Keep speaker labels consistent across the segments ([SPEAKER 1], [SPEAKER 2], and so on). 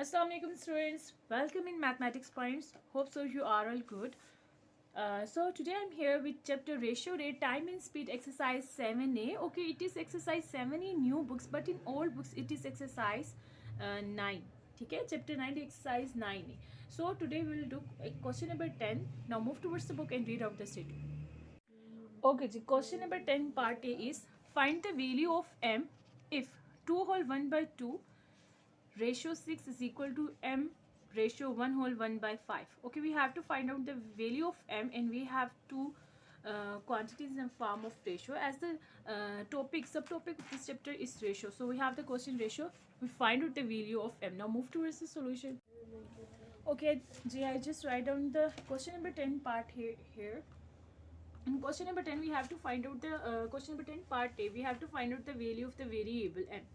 [SPEAKER 1] Assalamu alaikum students, welcome in mathematics points. Hope so you are all good. So today I'm here with chapter ratio rate time and speed exercise 7a. Okay, it is exercise 7 in new books, but in old books it is exercise 9. Okay, chapter 9 exercise 9a. So today we will do question number 10. Now move towards the book and read out the statement. Okay, question number 10 part A is find the value of m if 2 whole 1 by 2 ratio 6 is equal to m ratio 1 whole 1 by 5. Okay, we have to find out the value of m and we have two quantities in form of ratio. As the subtopic of this chapter is ratio, so we have the question ratio. We find out the value of m. Now move towards the solution. Okay, I just write down the question number 10 part here. In question number 10 we have to find out the question number 10 part A. We have to find out the value of the variable m.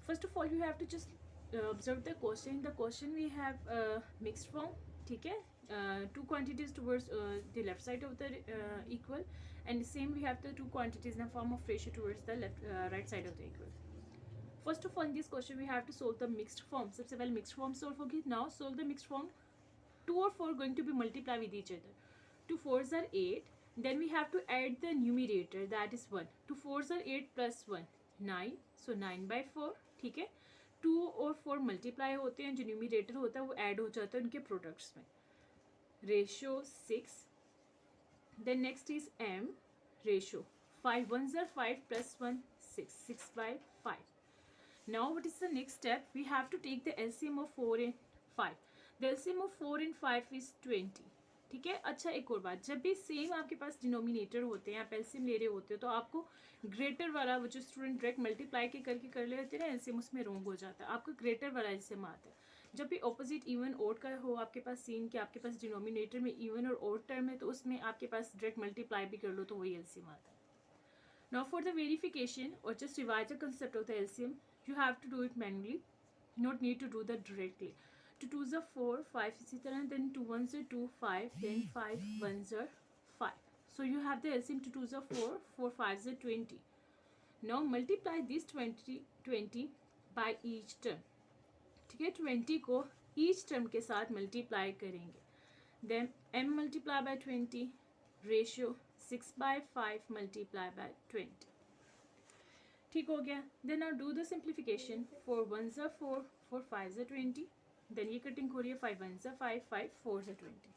[SPEAKER 1] First of all, you have to just observe the question. In the question we have mixed form. ठीक है, two quantities towards the left side of the equal, and same we have the two quantities in the form of ratio towards the left right side of the equal. First of all, in this question we have to solve the mixed form. सबसे पहले mixed form solve होगी. Now solve the mixed form. 2 or 4 going to be multiplied with each other. 2 4s are 8. Then we have to add the numerator, that is 1. 2 4s are 8 plus 1 9. So 9 by 4. ठीक है, 2 और 4 multiply होते हैं, जो numerator होता है वो add हो जाता है उनके प्रोडक्ट्स में. Ratio 6. Then next is m ratio 5 1s are 5 plus 1 6 by 5. Now what is the next step? We have to take the LCM of 4 and 5. The LCM of 4 and 5 is 20. ठीक है. अच्छा, एक और बात, जब भी सेम आपके पास डिनोमिनेटर होते हैं, आप एलसीएम ले रहे होते हो, तो आपको ग्रेटर वाला, वो जो स्टूडेंट डायरेक्ट मल्टीप्लाई के करके कर ले होते हैं ना एलसीएम, उसमें रॉन्ग हो जाता है. आपको ग्रेटर वाला एलसीएम आता है. जब भी ऑपोजिट इवन ओड का हो आपके पास सीन कि आपके पास डिनोमिनेटर में इवन और ओड टर्म है, तो उसमें आपके पास डायरेक्ट मल्टीप्लाई भी कर लो तो वही एलसीएम आता है. Now for the verification, or just revise the concept of the LCM, you have to do it manually. Not need to do that directly. 2 2s are 4, 5 इसी तरह, then 2 1s are 2, 5, then 5 1s are 5. So you have the LCM. 2 2s are 4, 4 5s are 20. Now multiply this 20 by each term. ठीक है, 20 को each term के साथ multiply करेंगे. Then m multiply by 20, ratio 6 by 5 multiply by 20. ठीक हो गया. Then now do the simplification. 4 1s are 4, 4 5s are 20. Then ये कटिंग हो रही है, 5 1s are 5, 5 4s are 20.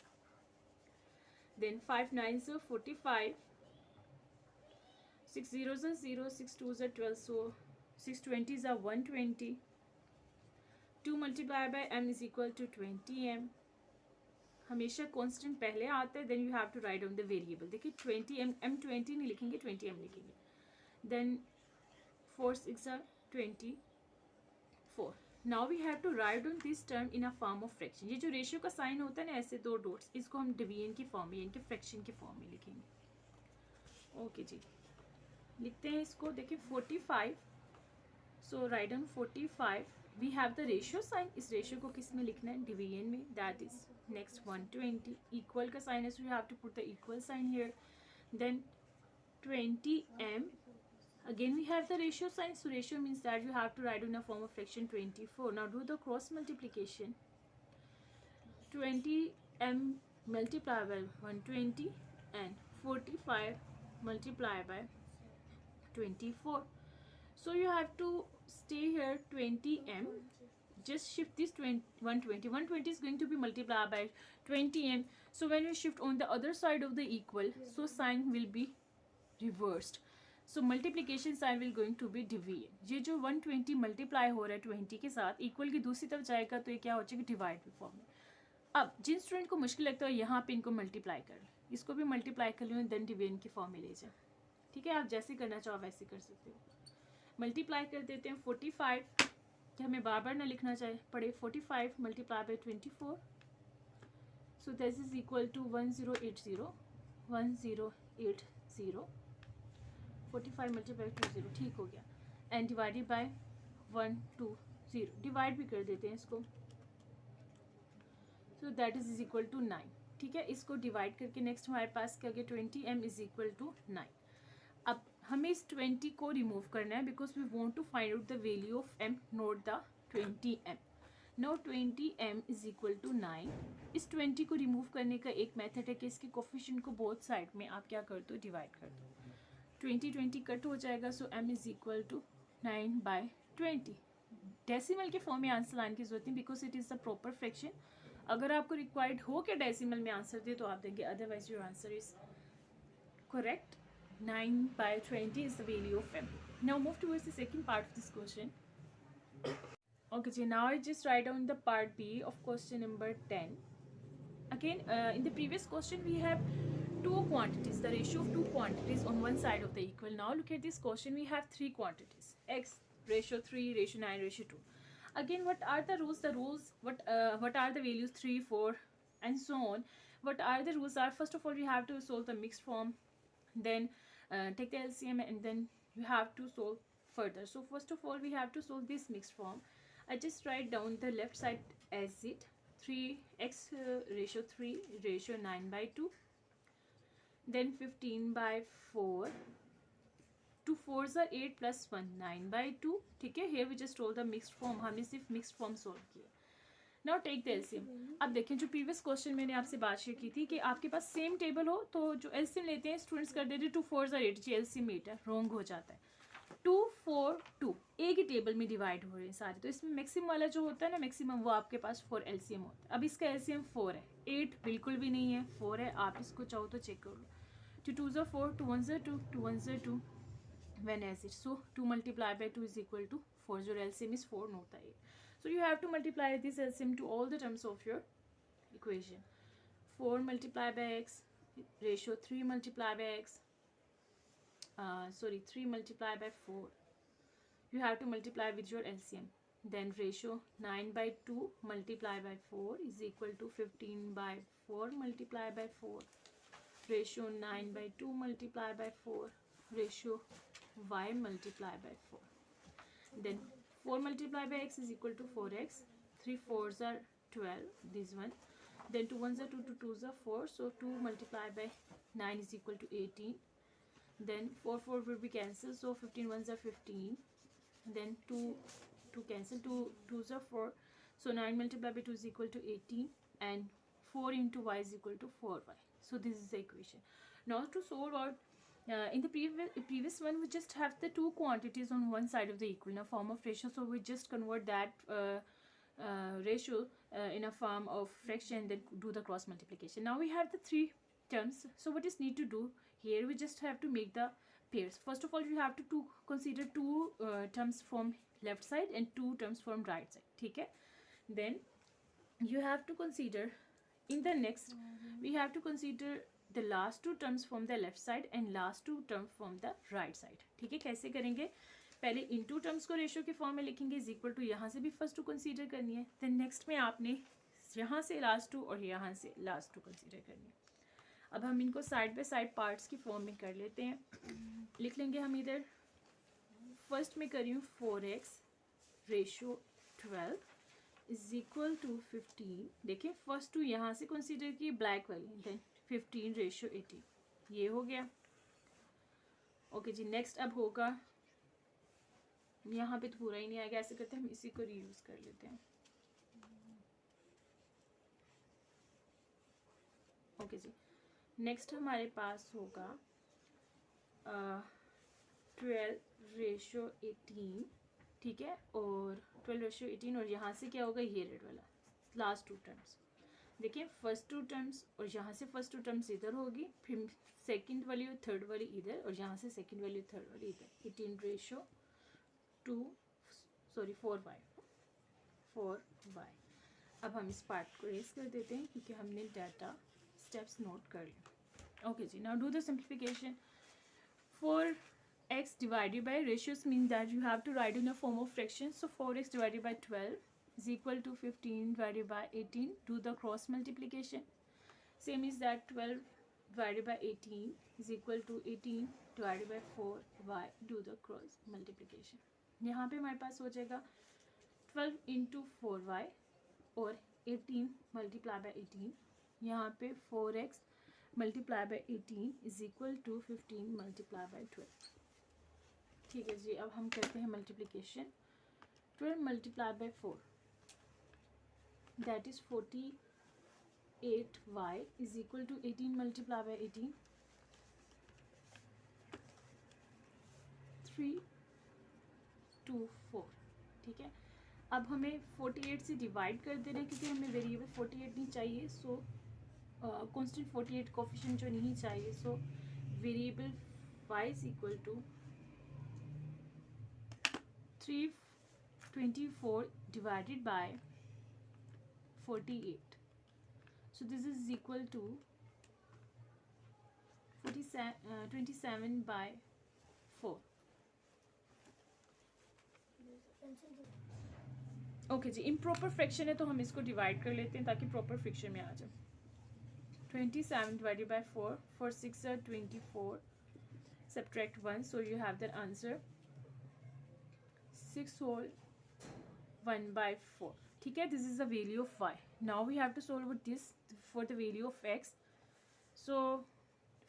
[SPEAKER 1] Then 5 9s are 45, 6 zeros are 0, 6 2s are 12, so 6 20s are 120. 2 multiplied by m is equal to 20m. हमेशा constant पहले आता है, then you have to write down the variable. देखिए 20 m 20 नहीं लिखेंगे, 20m लिखेंगे. देन 4 6 are 24. Now we have to write down this term in a form of fraction. ये जो रेशियो का साइन होता है ना, ऐसे दो डॉट्स, इसको हम डिवीजन की फॉर्म में यानी कि फ्रैक्शन की फॉर्म में लिखेंगे. ओके जी, लिखते हैं इसको. देखिए 45. So write down 45. We have the ratio sign. इस रेशियो को किस में लिखना है? डिवीजन में. That is next 120. इक्वल का साइन है, so you have to put the equal sign here. Then 20m. Again we have the ratio sign, so ratio means that you have to write in a form of fraction 24. Now do the cross multiplication. 20m multiplied by 120 and 45 multiplied by 24. So you have to stay here 20m. Just shift this 120. 120 is going to be multiplied by 20m. So when you shift on the other side of the equal, so sign will be reversed. So multiplication sign will going to be division. ये जो 120 multiply हो रहा है 20 के साथ, equal की दूसरी तरफ जाएगा तो ये क्या हो जाएगा? डिवाइड में फॉर्म में. अब जिन स्टूडेंट को मुश्किल लगता है यहाँ पे इनको मल्टीप्लाई कर लें, इसको भी मल्टीप्लाई कर लें, देन डिवीजन की फॉर्म में ले जाए. ठीक है, आप जैसे करना चाहो वैसे कर सकते हो. मल्टीप्लाई कर देते हैं 45, कि हमें बार बार ना लिखना चाहिए पड़े. 45 multiply by 24, so this is equal to 1080. 1080. 45 multiply 20. ठीक हो गया. And divided by 120. डिवाइड भी कर देते हैं इसको. So that is equal to 9. ठीक है, इसको डिवाइड करके नेक्स्ट हमारे पास क्या गया? 20m is equal to 9. अब हमें इस 20 को रिमूव करना है, because we want to find out the value of m, not the 20m. Now 20m is equal to 9. इस 20 को रिमूव करने का एक मेथड है कि इसके कोफिशिएंट को बोथ साइड में आप क्या कर दो, डिवाइड कर दो. 20 कट हो जाएगा, so m is equal to 9/20. Decimal के फॉर्म में आंसर लाने की जरूरत नहीं because it is the proper fraction. अगर आपको रिक्वायर्ड हो कि डेसिमल में आंसर दे तो आप देंगे, otherwise your answer is correct. 9/20 is the value of m. Now move towards the second part of this question. Okay, so now I just write down the part B of question number 10. Again, in the previous question we have two quantities, the ratio of two quantities on one side of the equal. Now look at this question, we have three quantities, x, ratio 3, ratio 9, ratio 2. Again, what are the rules? What are the values 3, 4 and so on? What are the rules are, first of all we have to solve the mixed form, then take the LCM, and then you have to solve further. So first of all we have to solve this mixed form. I just write down the left side as it 3x ratio 3 ratio 9/2, then 15/4, 2 4s are 8 plus 1 9/2. ठीक है, here we just roll the mixed form, हमने सिर्फ mixed form solve किया. Now take the LCM. अब देखें, जो previous question मैंने आपसे बात शेयर की थी कि आपके पास सेम टेबल हो तो जो एलसीएम लेते हैं स्टूडेंट्स कर देते हैं 2 4s are 8, जी एलसीएम 8 है, रॉन्ग हो जाता है. 2 4 2 एक ही टेबल में डिवाइड हो रहे हैं सारे, तो इसमें मैक्सिमम वाला जो होता है ना, मैक्सिमम वो आपके पास 4 एलसीएम होता है. अब इसका एलसीएम 4 है, 8 बिल्कुल भी नहीं है, 4 है. आप इसको चाहो तो चेक कर लो. 2 2s are 4, 2 1s are 2, 2 1s are 2, when as it, so 2 multiplied by 2 is equal to 4. Your LCM is 4, not the 8. So you have to multiply this LCM to all the terms of your equation. 4 multiplied by x, ratio 3 multiplied by x, 3 multiplied by 4. You have to multiply with your LCM. Then ratio 9/2 multiplied by 4 is equal to 15/4 multiplied by 4. Ratio 9/2 multiplied by 4. Ratio y multiplied by 4. Then 4 multiplied by x is equal to 4x. 3 4s are 12, this one. Then 2 1s are 2, 2 2s are 4, so 2 multiplied by 9 is equal to 18. Then 4 4 will be cancelled, so 15 1s are 15. Then 2 cancel, 2 2s are 4, so 9 multiplied by 2 is equal to 18, and 4 into y is equal to 4y. So this is the equation. Now to solve out, in the previous one we just have the two quantities on one side of the equal in a form of ratio, so we just convert that ratio in a form of fraction, then do the cross multiplication. Now we have the three terms, so what is need to do here, we just have to make the pairs. First of all you have to consider two terms from left side and two terms from right side. ठीक है, then you have to consider in the next we have to consider the last two terms from the left side and last two terms from the right side. ठीक है, कैसे करेंगे, पहले इन to terms को ratio के form में लिखेंगे, is equal to यहाँ से भी फर्स्ट टू कंसीडर करनी है, देन नेक्स्ट में आपने यहाँ से लास्ट टू और यहाँ से लास्ट टू कंसीडर करनी है. अब हम इनको साइड बाय साइड पार्ट्स की फॉर्म में कर लेते हैं. लिख लेंगे हम इधर, फर्स्ट में कर रही हूँ 4x ratio 12 is equal to 15. देखिए फर्स्ट टू यहाँ से कंसीडर की ब्लैक वाली, देन 15 रेशियो 18, ये हो गया. ओके जी, नेक्स्ट अब होगा, यहाँ पे तो पूरा ही नहीं आएगा, ऐसे करते हैं हम इसी को रीयूज कर लेते हैं. ओके जी, नेक्स्ट हमारे पास होगा 12 रेशियो 18, ठीक है, और 12 रेशियो 18, और यहाँ से क्या होगा, ये रेड वाला लास्ट टू टर्म्स. देखिए फर्स्ट टू टर्म्स और यहाँ से फर्स्ट टू टर्म्स इधर होगी, फिर सेकंड वाली और थर्ड वाली इधर, और यहाँ से सेकंड वाली और थर्ड वाली इधर. 18 रेशियो 4y. अब हम इस पार्ट को रेस कर देते हैं क्योंकि हमने डाटा स्टेप्स नोट कर लिया. ओके जी, now do the simplification. 4x divided by ratios means that you have to write in a form of fractions. So 4x divided by 12 is equal to 15 divided by 18. Do the cross multiplication. Same is that 12 divided by 18 is equal to 18 divided by 4y. Do the cross multiplication. यहाँ पे हमारे पास हो जाएगा 12 into 4y और 18 multiply by 18. यहाँ पे 4x multiply by 18 is equal to 15 multiply by 12. ठीक है जी, अब हम करते हैं multiplication. 12 multiply by 4, that is 48y is equal to 18 multiplied by 18, 3 2 4। ठीक है, अब हमें 48 से डिवाइड कर देना है क्योंकि हमें वेरिएबल 48 नहीं चाहिए, सो कांस्टेंट 48 कोफिशिएंट जो नहीं चाहिए, so variable y is equal to 324 divided by 48, so this is equal to 27 by 4। Okay जी, इम्प्रॉपर फ्रैक्शन है तो हम इसको डिवाइड कर लेते हैं ताकि प्रॉपर फ्रैक्शन में आ जाए। 27 divided by 4, 4 6 are 24, subtract 1, so you have the answer 6 whole 1 by 4। ठीक है, this is the value of y. Now we have to solve with this for the value of x. So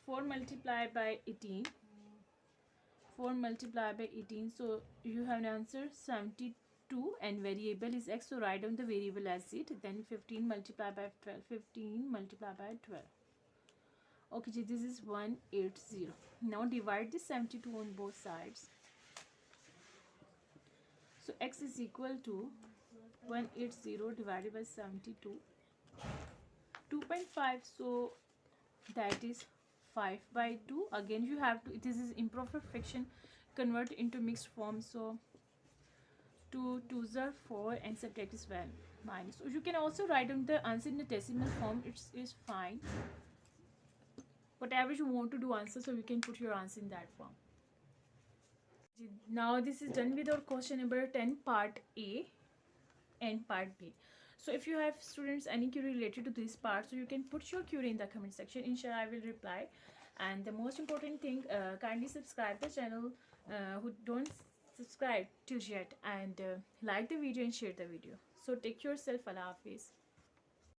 [SPEAKER 1] 4 multiplied by 18, 4 multiplied by 18, so you have an answer 72, and variable is x, so write down the variable as it. Then 15 multiplied by 12, 15 multiplied by 12. Okay ji, this is 180. Now divide this 72 on both sides. So x is equal to 180 divided by 72, 2.5, so that is 5 by 2. Again you have to, this is improper fraction, convert into mixed form, so 2 2s are 4 and subtract is 12 minus. So you can also write down the answer in the decimal form, it is fine, whatever you want to do answer, so you can put your answer in that form. Now this is done with our question number 10 part A and part B. So if you have students any query related to this part, so you can put your query in the comment section, inshallah I will reply. And the most important thing, kindly subscribe the channel who don't subscribe till yet, and like the video and share the video. So take yourself, Allah Hafiz.